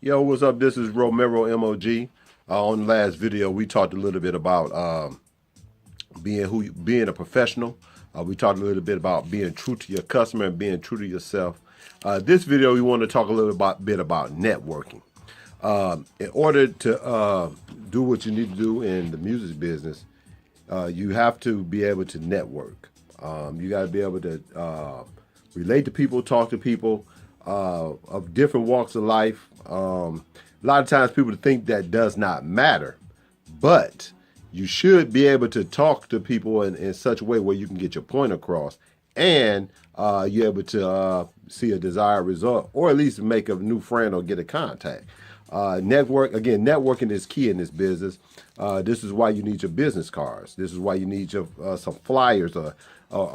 Yo, what's up? This is Romero MOG. On the last video, we talked a little bit about being a professional. We talked a little bit about being true to your customer and being true to yourself. This video, we want to talk a little bit about networking. In order to do what you need to do in the music business, you have to be able to network. You got to be able to relate to people, talk to people of different walks of life. A lot of times people think that does not matter, but you should be able to talk to people in such a way where you can get your point across and you're able to see a desired result or at least make a new friend or get a contact. Networking is key in this business. This is why you need your business cards. This is why you need your some flyers or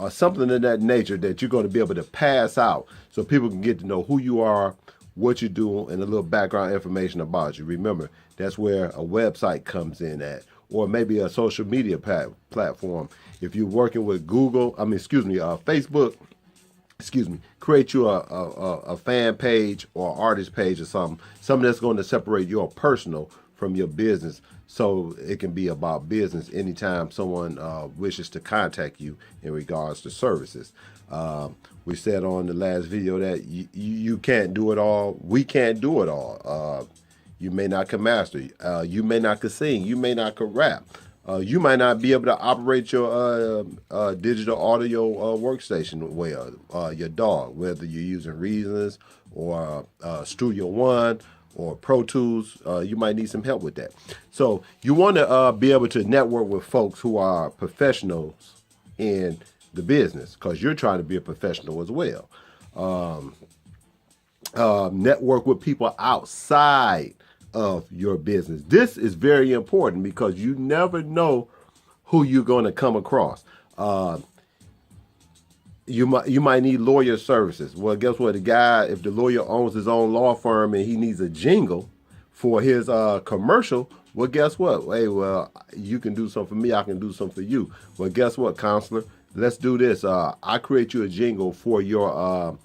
something of that nature that you're going to be able to pass out so people can get to know who you are, what you do, and a little background information about you. Remember, that's where a website comes in at, or maybe a social media platform. If you're working with Facebook, create you a fan page or artist page or something that's going to separate your personal from your business, so it can be about business anytime someone wishes to contact you in regards to services. We said on the last video that you can't do it all. We can't do it all. You may not can master. You may not can sing. You may not can rap. You might not be able to operate your digital audio workstation well. Your dog, whether you're using Reasons or Studio One or Pro Tools, you might need some help with that. So you want to be able to network with folks who are professionals in the business, because you're trying to be a professional as well. Network with people outside of your business. This is very important because you never know who you're going to come across. You might need lawyer services. Well, guess what? If the lawyer owns his own law firm and he needs a jingle for his commercial, well, guess what? Hey, well, you can do something for me. I can do something for you. Well, guess what, counselor? Let's do this. I create you a jingle for your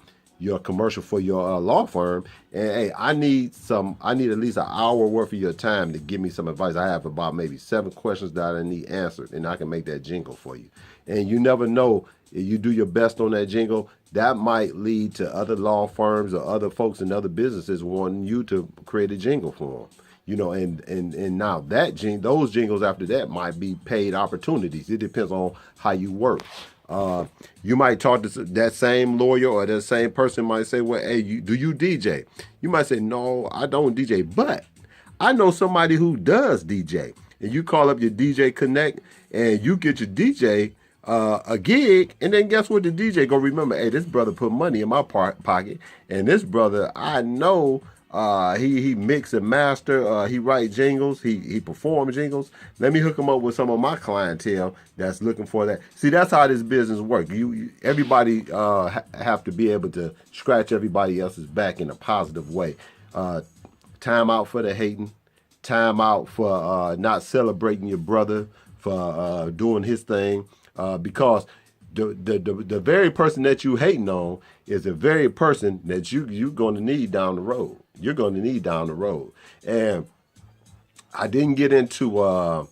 commercial for your law firm, and hey, I need at least an hour worth of your time to give me some advice. I have about maybe 7 questions that I need answered, and I can make that jingle for you. And you never know, if you do your best on that jingle, that might lead to other law firms or other folks in other businesses wanting you to create a jingle for them. And now those jingles after that might be paid opportunities. It depends on how you work. You might talk to that same lawyer, or that same person might say, well, hey, do you DJ? You might say, no, I don't DJ, but I know somebody who does DJ. And you call up your DJ Connect and you get your DJ a gig, and then guess what? The DJ go remember, hey, this brother put money in my pocket, and this brother, I know, he mix and master, he write jingles, he perform jingles. Let me hook him up with some of my clientele that's looking for that. See, that's how this business works. Everybody have to be able to scratch everybody else's back in a positive way. Time out for the hating, time out for not celebrating your brother for doing his thing, because the very person that you hating on is the very person that you're going to need down the road. You're going to need down the road. And I didn't get into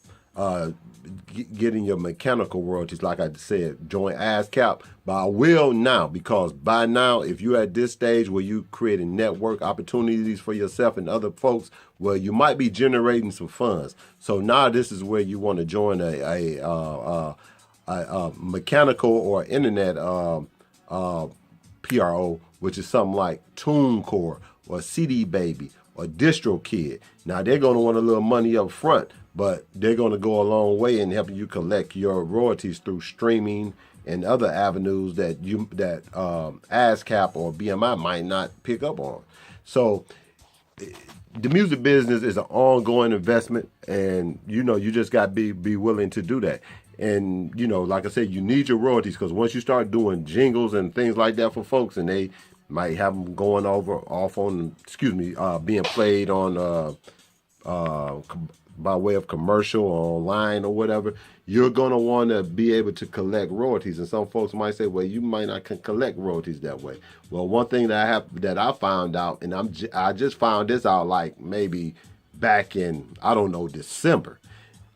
getting your mechanical royalties, like I said, join ASCAP, but I will now, because by now, if you're at this stage where you creating network opportunities for yourself and other folks, well, you might be generating some funds. So now this is where you want to join a mechanical or internet PRO, which is something like TuneCore or CD Baby or DistroKid. Now they're going to want a little money up front, but they're going to go a long way in helping you collect your royalties through streaming and other avenues that ASCAP or BMI might not pick up on. So the music business is an ongoing investment, and you just got to be willing to do that. And like I said, you need your royalties, because once you start doing jingles and things like that for folks, and they might have them going off on, being played on by way of commercial or online or whatever, you're going to want to be able to collect royalties. And some folks might say, well, you might not collect royalties that way. Well, one thing that I found out, and I just found this out like maybe back in, I don't know, December.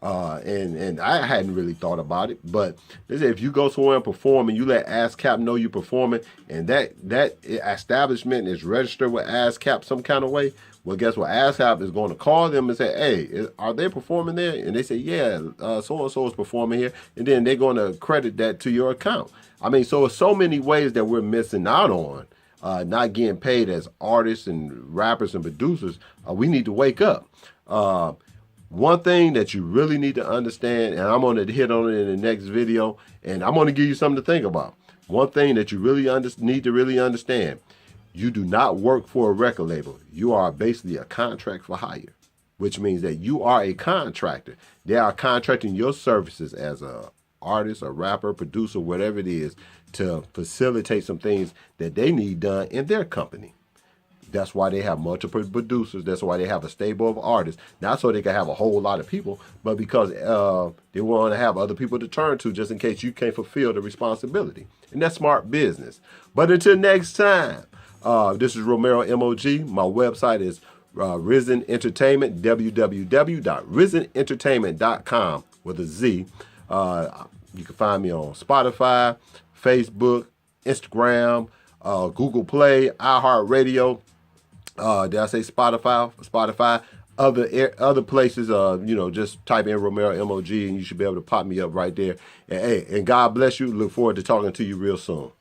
And I hadn't really thought about it, but if you go somewhere and perform and you let ASCAP know you're performing, and that establishment is registered with ASCAP some kind of way, well, guess what? ASCAP is going to call them and say, hey, are they performing there? And they say, yeah, so-and-so is performing here. And then they're going to credit that to your account. I mean, so many ways that we're missing out on not getting paid as artists and rappers and producers. We need to wake up. One thing that you really need to understand, and I'm going to hit on it in the next video, and I'm going to give you something to think about. One thing that you really need to really understand, you do not work for a record label. You are basically a contract for hire, which means that you are a contractor. They are contracting your services as a artist, a rapper, producer, whatever it is, to facilitate some things that they need done in their company. That's why they have multiple producers. That's why they have a stable of artists. Not so they can have a whole lot of people, but because they want to have other people to turn to just in case you can't fulfill the responsibility. And that's smart business. But until next time, this is Romero MOG. My website is Rizen Entertainment, www.rizenentertainment.com with a Z. You can find me on Spotify, Facebook, Instagram, Google Play, iHeartRadio. Did I say Spotify? Other places, just type in Romero MOG and you should be able to pop me up right there. And hey, and God bless you. Look forward to talking to you real soon.